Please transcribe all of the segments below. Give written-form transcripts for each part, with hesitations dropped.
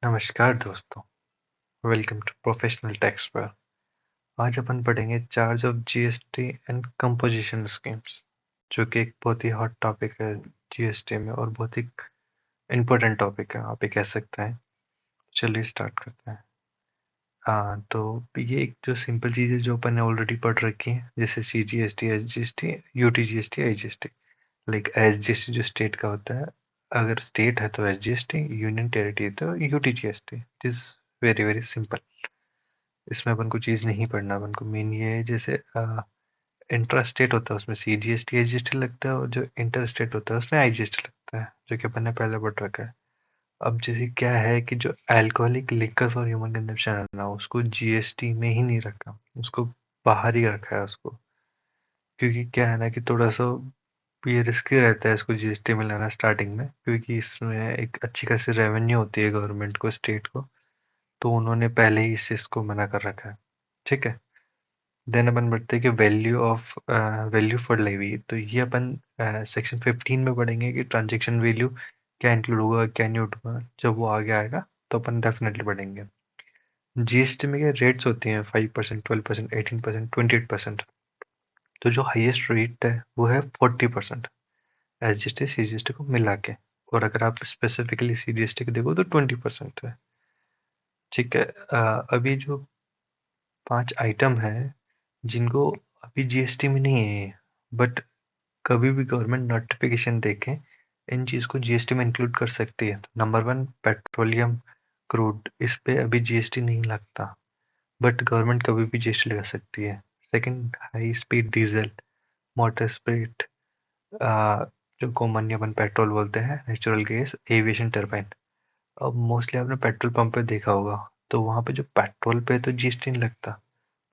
नमस्कार दोस्तों, welcome to professional tax पर। आज अपन पढ़ेंगे charge of GST and composition schemes, जो कि एक बहुत ही हॉट टॉपिक है जीएसटी में और बहुत ही इम्पोर्टेंट टॉपिक है, आप ये कह सकते हैं। चलिए स्टार्ट करते हैं। हाँ, तो ये एक जो सिंपल चीज़ है जो अपन ने ऑलरेडी पढ़ रखी है, जैसे C G S T, S G S T, U T G S T, I G S T. Like S G S T जो स्टेट का होता है, अगर स्टेट है तो S G S T, union territory तो U T G S T. This very very simple. इसमें अपन को चीज़ नहीं पढ़ना, अपन को मेन ये है जैसे इंट्रा स्टेट होता है उसमें C G S T H G S T लगता है, और जो इंटर स्टेट होता है उसमें आई जी एस टी लगता है, जो कि अपन ने पहले पढ़ रखा है। अब जैसे क्या है कि जो alcoholic liquor for human consumption है ना, उसको जीएसटी में ही नहीं रखा, उसको बाहर ही रखा है उसको। क्योंकि क्या है ना कि थोड़ा सा ये रिस्की रहता है इसको जीएसटी में लाना स्टार्टिंग में, क्योंकि इसमें एक अच्छी खासी रेवेन्यू होती है गवर्नमेंट को, स्टेट को। तो उन्होंने पहले ही इस चीज़ को मना कर रखा है। ठीक है। देन अपन बढ़ते हैं कि वैल्यू फॉर लेवी। तो ये अपन सेक्शन 15 में पढ़ेंगे कि ट्रांजैक्शन वैल्यू क्या इंक्लूड होगा क्या नहीं होगा। जब वो आगे आएगा तो अपन डेफिनेटली पढ़ेंगे। जीएसटी में क्या रेट्स होती हैं, 5%, 12%, 18%, 28%। तो जो हाईएस्ट रेट है वो है 40%, एसजीएसटी सीजीएसटी को मिला के। और अगर आप स्पेसिफिकली सीजीएसटी को देखो तो 20% है। ठीक है। अभी जो 5 आइटम है जिनको अभी जीएसटी में नहीं है, बट कभी भी गवर्नमेंट नोटिफिकेशन देके इन चीज़ को जीएसटी में इंक्लूड कर सकती है। तो नंबर 1 पेट्रोलियम क्रूड, इस पे अभी जीएसटी नहीं लगता, बट गवर्नमेंट कभी भी जीएसटी लगा सकती है। Second, high speed diesel, motor speed, जो कॉमन अपन पेट्रोल बोलते हैं, नेचुरल गैस, एविएशन टर्बाइन। अब मोस्टली आपने पेट्रोल पंप पे देखा होगा, तो वहाँ पे जो पेट्रोल पे तो जीएसटी नहीं लगता,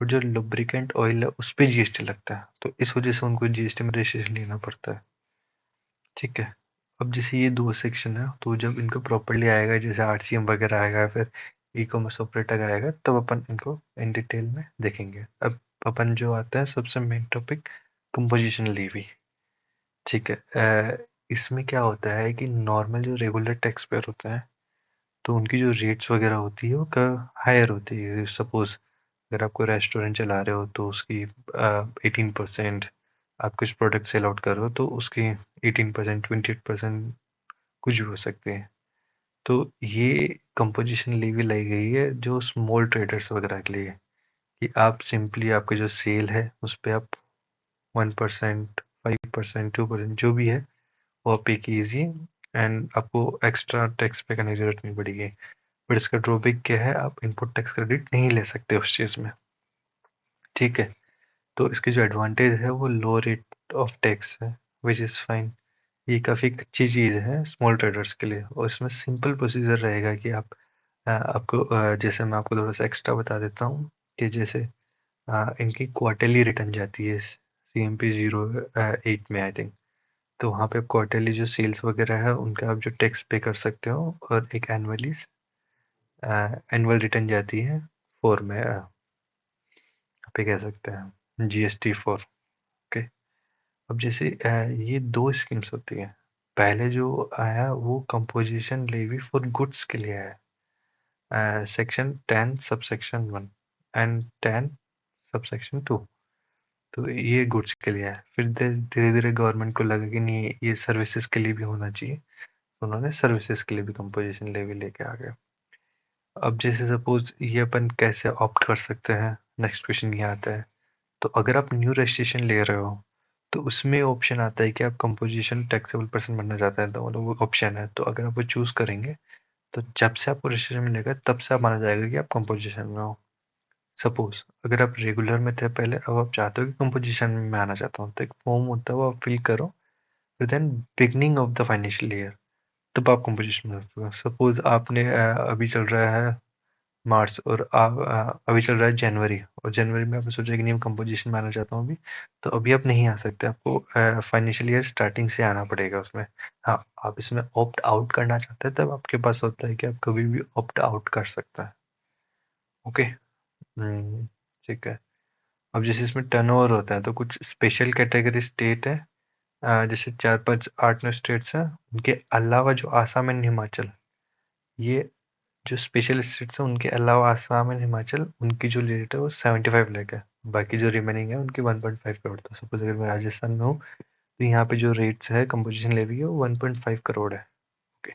और जो लुब्रिकेंट ऑयल है उस पे जीएसटी लगता है। तो इस वजह से उनको जीएसटी में रजिस्ट्रेशन लेना पड़ता है। ठीक है। अब जैसे ये दो सेक्शन है, तो जब इनको प्रॉपरली आएगा, जैसे आरसीएम वगैरह आएगा, फिर ई कॉमर्स ऑपरेटर आएगा, तब अपन इनको इन डिटेल में देखेंगे। अब अपन जो आता है सबसे मेन टॉपिक, कंपोजिशन लेवी। ठीक है। इसमें क्या होता है कि नॉर्मल जो रेगुलर टैक्स पेयर होते हैं, तो उनकी जो रेट्स वगैरह होती है वो हायर होती है। सपोज अगर आप कोई रेस्टोरेंट चला रहे हो तो उसकी 18%, आप कुछ प्रोडक्ट सेल आउट कर रहे हो तो उसकी 18%, 28% कुछ भी हो सकते हैं। तो ये कंपोजिशन लेवी लाई गई है जो स्मॉल ट्रेडर्स वगैरह के लिए, कि आप सिंपली आपका जो सेल है उस पर आप 1%, 5%, 2% जो भी है वो आप पे कीजिए, एंड आपको एक्स्ट्रा टैक्स पे करने की जरूरत नहीं पड़ेगी। बट इसका ड्रॉबैक क्या है, आप इनपुट टैक्स क्रेडिट नहीं ले सकते उस चीज़ में। ठीक है। तो इसकी जो एडवांटेज है वो लो रेट ऑफ टैक्स है, विच इज़ फाइन। ये काफ़ी अच्छी चीज़ है स्मॉल ट्रेडर्स के लिए, और इसमें सिंपल प्रोसीजर रहेगा कि आपको जैसे मैं आपको थोड़ा सा एक्स्ट्रा बता देता हूँ कि जैसे इनकी क्वार्टरली रिटर्न जाती है CMP 08 में, आई थिंक। तो वहाँ पे आप क्वार्टरली जो सेल्स वगैरह है उनका आप जो टैक्स पे कर सकते हो, और एक एनुअल रिटर्न जाती है 4 में, आप ये कह सकते हैं GST 4। ओके। अब जैसे ये दो स्कीम्स होती हैं। पहले जो आया वो कंपोजिशन लेवी फॉर गुड्स के लिए है, सेक्शन 10 सबसेक्शन 1 एंड 10 सबसेक्शन 2। तो ये गुड्स के लिए है। फिर धीरे धीरे गवर्नमेंट को लगा कि नहीं, ये सर्विसेज के लिए भी होना चाहिए, तो उन्होंने सर्विसेज के लिए भी कंपोजिशन लेवी लेके आ गए। अब जैसे सपोज ये अपन कैसे ऑप्ट कर सकते हैं, नेक्स्ट क्वेश्चन ये आता है। तो अगर आप न्यू रजिस्ट्रेशन ले रहे हो तो उसमें ऑप्शन आता है कि आप कंपोजिशन टैक्सेबल पर्सन बनना चाहते हैं, तो मतलब वो ऑप्शन है। तो अगर आप वो चूज करेंगे तो जब से आपको रजिस्ट्रेशन मिलेगा तब से आप माना जाएगा कि आप कंपोजिशन में हो। सपोज अगर आप रेगुलर में थे पहले, अब आप चाहते हो कि कंपोजिशन में आना चाहता हूँ, तो एक फॉर्म होता है वो आप फिल करो with in beginning of the financial year, तब आप कंपोजिशन में हो। सपोज आपने अभी चल रहा है मार्च, और आप अभी चल रहा है जनवरी, और जनवरी में आपने सोचा कि नहीं, मैं कंपोजिशन में आना चाहता हूँ अभी, तो अभी आप नहीं आ सकते, आपको फाइनेंशियल ईयर स्टार्टिंग से आना पड़ेगा उसमें। हाँ, आप इसमें ऑप्ट आउट करना चाहते हैं तब आपके पास होता है कि आप कभी भी ऑप्ट आउट कर सकते हैं। ओके। ठीक है। अब जैसे इसमें टर्नओवर होता है, तो कुछ स्पेशल कैटेगरी स्टेट है, जैसे 4, 5, 8, 9 स्टेट्स हैं, उनके अलावा जो आसाम एंड हिमाचल, ये जो स्पेशल स्टेट्स हैं उनके अलावा आसाम एंड हिमाचल, उनकी जो रेट है वो 75 लाख है। बाकी जो रिमेनिंग है उनकी 1.5 करोड़। तो सपोज अगर मैं राजस्थान में हूँ तो यहाँ पे जो रेट्स है कंपोजिशन लेवी है वो 1.5 करोड़ है। ओके।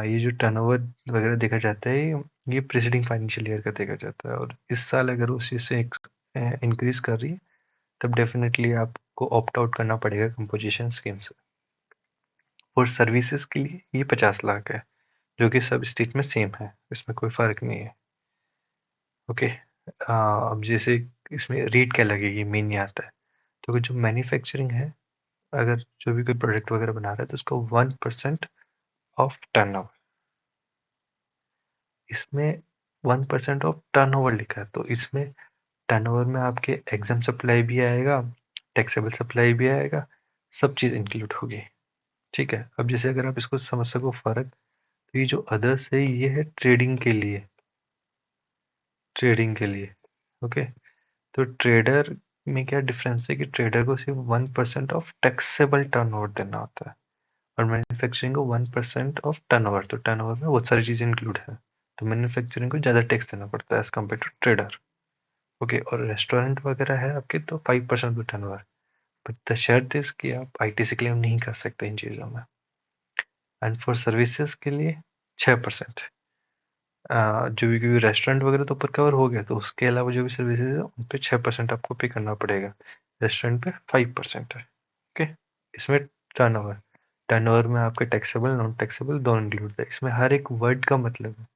ये जो टर्नओवर वगैरह देखा जाता है ये प्रीसीडिंग फाइनेंशियल ईयर का देखा जाता है, और इस साल अगर उस चीज़ से इंक्रीज कर रही है तब डेफिनेटली आपको ऑप्ट आउट करना पड़ेगा कंपोजिशन स्कीम से। और सर्विसेज के लिए ये 50 लाख है, जो कि सब स्टेट में सेम है, इसमें कोई फर्क नहीं है। ओके। अब जैसे इसमें रेट क्या लगेगी मेन ये आता है। तो जो मैन्युफैक्चरिंग है, अगर जो भी कोई प्रोडक्ट वगैरह बना रहा है तो उसको 1% ऑफ टर्नओवर, इसमें 1% ऑफ टर्नओवर लिखा है, तो इसमें टर्नओवर में आपके एग्जाम सप्लाई भी आएगा, टैक्सेबल सप्लाई भी आएगा, सब चीज़ इंक्लूड होगी। ठीक है। अब जैसे अगर आप इसको समझ सको फर्क, तो ये जो अदर्स है ये है ट्रेडिंग के लिए, ट्रेडिंग के लिए। ओके। तो ट्रेडर में क्या डिफरेंस है कि ट्रेडर को सिर्फ 1% ऑफ टैक्सेबल टर्नओवर देना होता है, और मैन्युफैक्चरिंग को 1% ऑफ टर्नओवर। तो टर्नओवर में बहुत सारी चीज़ें इंक्लूड है, तो मैन्युफैक्चरिंग को ज़्यादा टैक्स देना पड़ता है as compare to trader. Okay. और रेस्टोरेंट वगैरह है आपके तो 5% ऑफ टर्नओवर, बट द शर्त इज कि आप आईटीसी क्लेम नहीं कर सकते इन चीज़ों में। एंड फॉर सर्विसेज के लिए 6%। जो भी रेस्टोरेंट वगैरह तो ऊपर कवर हो गया, तो उसके अलावा जो भी सर्विसेज है उन पे 6% आपको पे करना पड़ेगा। रेस्टोरेंट पे 5% है। ओके। इसमें टर्नओवर, टर्नओवर में आपके टैक्सेबल नॉन टैक्सेबल दोनों इंक्लूड है। इसमें हर एक वर्ड का मतलब है।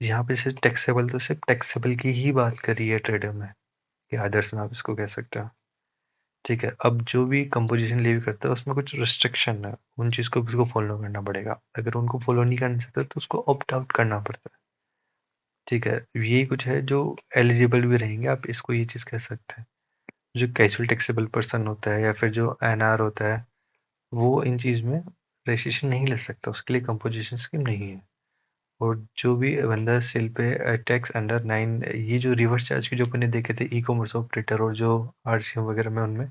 यहाँ पे सिर्फ टैक्सेबल तो सिर्फ टैक्सेबल की ही बात करी है ट्रेडर में, या अदर्स में आप इसको कह सकते हो। ठीक है। अब जो भी कंपोजिशन लीव करता है उसमें कुछ रिस्ट्रिक्शन है, उन चीज़ को उसको फॉलो करना पड़ेगा। अगर उनको फॉलो नहीं करना चाहता तो उसको ऑप्ट आउट करना पड़ता है। ठीक है। यही कुछ है जो एलिजिबल भी रहेंगे, आप इसको ये चीज़ कह सकते हैं। जो कैजुअल टैक्सेबल पर्सन होता है या फिर जो एनआर होता है, वो इन चीज़ में रजिस्ट्रेशन नहीं ले सकता, उसके लिए कंपोजिशन स्कीम नहीं है। और जो भी बंदा सेल पे टैक्स अंडर 9, ये जो रिवर्स चार्ज के जो अपने देखे थे ई कॉमर्स ऑपरेटर और जो आरसीएम वगैरह में, उनमें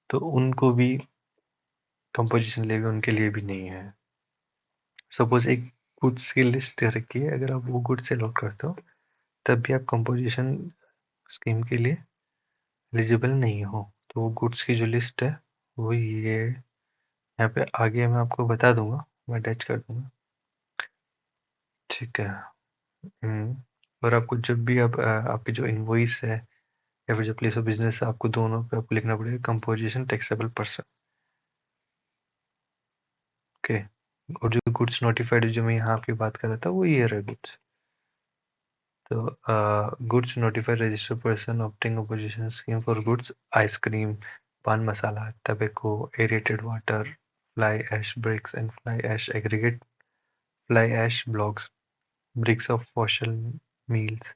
तो उनको भी कंपोजिशन लेवी उनके लिए भी नहीं है। सपोज एक गुड्स की लिस्ट दे रखी है, अगर आप वो गुड्स सेल आउट करते हो तब भी आप कंपोजिशन स्कीम के लिए एलिजिबल नहीं हो। तो वो गुड्स की जो लिस्ट है वो ये यहाँ पे आगे मैं आपको बता दूंगा, मैं अटैच कर दूंगा। ठीक है। और आपको जब भी आप आपकी जो इनवॉइस है या फिर जो प्लेस ऑफ बिजनेस है, आपको दोनों पे आपको लिखना पड़ेगा कंपोजिशन टैक्सेबल पर्सन। ओके। और जो गुड्स नोटिफाइड जो मैं यहाँ आपकी बात कर रहा था वो ये रहा गुड्स। तो goods notified registered person opting composition scheme for goods ice cream, paan masala, tobacco, aerated water, fly ash bricks and fly ash aggregate, fly ash blocks, bricks of fossil meals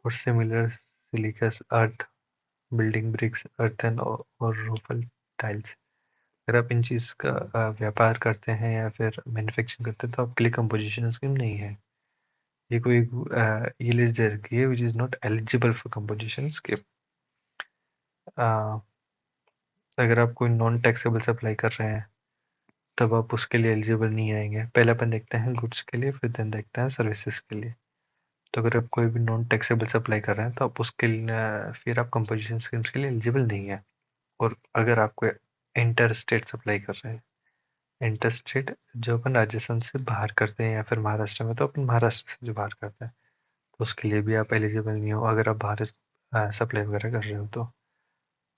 or similar siliceous earth, building bricks, earthen और roofable tiles। अगर आप इन चीज़ का व्यापार करते हैं या फिर manufacturing करते हैं तो आपके लिए कंपोजिशन स्कीम नहीं है। ये कोई ये लिस्ट दे रखी है which is not eligible for composition scheme. अगर आप कोई नॉन टैक्सेबल सप्लाई कर रहे हैं तब आप उसके लिए एलिजिबल नहीं आएंगे। पहले अपन देखते हैं गुड्स के लिए, फिर देन देखते हैं सर्विसेज के लिए। तो अगर आप कोई भी नॉन टैक्सेबल सप्लाई कर रहे हैं तो आप उसके लिए फिर आप कंपोजिशन स्कीम्स के लिए एलिजिबल नहीं है। और अगर आप कोई इंटर स्टेट सप्लाई कर रहे हैं, इंटर स्टेट जो अपन राजस्थान से बाहर करते हैं या फिर महाराष्ट्र में, तो अपन महाराष्ट्र से जो बाहर करते हैं तो उसके लिए भी आप एलिजिबल नहीं हो अगर आप बाहर सप्लाई वगैरह कर रहे हो। तो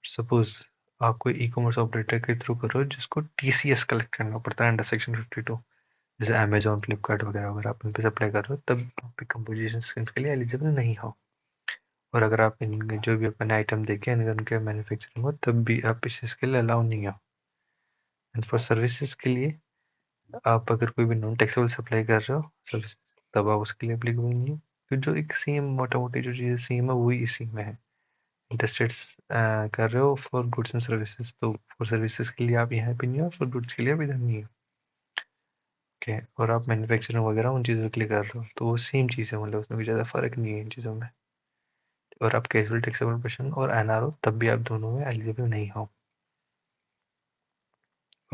सपोज आप कोई ई कॉमर्स ऑपरेटर के थ्रू कर रहे हो जिसको टीसीएस कलेक्ट करना पड़ता है अंडर सेक्शन 52, जैसे अमेजोन, फ्लिपकार्ट वगैरह वगैरह, आप इन पे सप्लाई कर रहे हो तब आप कंपोजिशन स्कीम्स के लिए एलिजिबल नहीं हो। और अगर आप इन जो भी अपने आइटम देखें अगर उनके मैन्युफैक्चरिंग हो तब भी आप इस चीज़ के लिए अलाउ नहीं हो। एंड फॉर सर्विसेज के लिए आप अगर कोई भी नॉन टैक्सेबल सप्लाई कर रहे हो सर्विसेज, तब आप उसके लिए एप्लीकेबल नहीं हो। तो जो एक सेम मोटा मोटी जो चीज़ें सेम है वही इसी में है। इंटरस्टेट्स कर रहे हो फॉर गुड्स एंड सर्विसेज, तो फॉर सर्विसेज के लिए आप यहाँ पे नहीं हो, फॉर गुड्स के लिए आप इधर नहीं हो। ओके। और आप मैन्युफैक्चरिंग वगैरह उन चीज़ों के लिए कर रहे हो तो वो सेम चीज़ है, मतलब उसमें कोई ज़्यादा फर्क नहीं है इन चीज़ों में। और आप कैजुअल टैक्सेबल पर्सन और एनआर हो तब भी आप दोनों में एलिजिबल नहीं हो।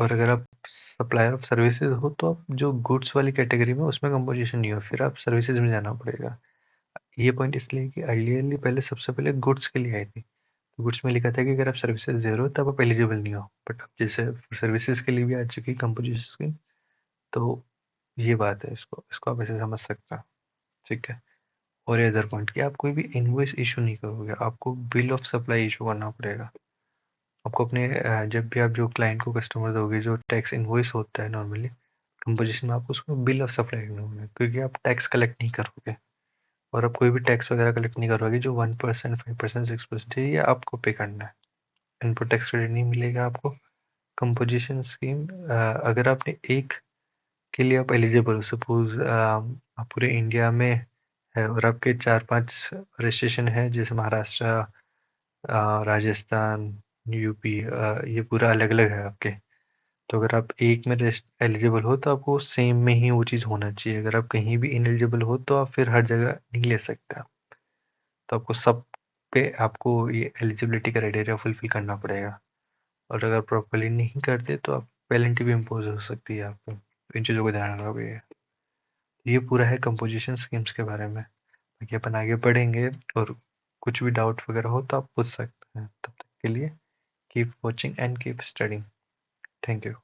और अगर आप सप्लायर ऑफ सर्विसेज हो तो आप जो गुड्स वाली कैटेगरी में उसमें कंपोजिशन नहीं हो, फिर आप सर्विसेज में जाना पड़ेगा। ये पॉइंट इसलिए कि अर्लियरली पहले सबसे पहले गुड्स के लिए आई थी, तो गुड्स में लिखा था कि अगर आप सर्विसेज दे रहे हो तब आप एलिजिबल नहीं हो, बट अब जैसे सर्विसेज के लिए भी आ चुकी कंपोजिशन स्कीम, तो ये बात है, इसको इसको आप ऐसे समझ सकते हैं। ठीक है। और ये अदर पॉइंट कि आप कोई भी इनवॉइस इशू नहीं करोगे, आपको बिल ऑफ सप्लाई इशू करना पड़ेगा। आपको अपने जब भी आप जो क्लाइंट को कस्टमर दोगे, जो टैक्स इनवॉइस होता है नॉर्मली कंपोजिशन में, आपको उसको बिल ऑफ सप्लाई करना होगा, क्योंकि आप टैक्स कलेक्ट नहीं करोगे, और आप कोई भी टैक्स वगैरह कलेक्ट नहीं करोगे जो 1%, 5%, 6% है, ये आपको पे करना है। इनपुट टैक्स क्रेडिट नहीं मिलेगा आपको। कंपोजिशन स्कीम, अगर आपने एक के लिए आप एलिजिबल हो, सपोज आप पूरे इंडिया में है और आपके 4-5 रजिस्ट्रेशन है, जैसे महाराष्ट्र, राजस्थान, यूपी, ये पूरा अलग अलग है आपके, तो अगर आप एक में एलिजिबल हो तो आपको सेम में ही वो चीज़ होना चाहिए। अगर आप कहीं भी इनएलिजिबल हो तो आप फिर हर जगह नहीं ले सकते, तो आपको सब पे आपको ये एलिजिबिलिटी क्राइटेरिया फुलफिल करना पड़ेगा, और अगर प्रॉपरली नहीं करते तो आप पेनल्टी भी इम्पोज हो सकती है आप पे। तो इन चीज़ों को ध्यान रखोगे। ये पूरा है कंपोजिशन स्कीम्स के बारे में। बाकी अपन आगे पढ़ेंगे, और कुछ भी डाउट वगैरह हो तो आप पूछ सकते हैं। तब तक के लिए keep watching and keep studying. Thank you.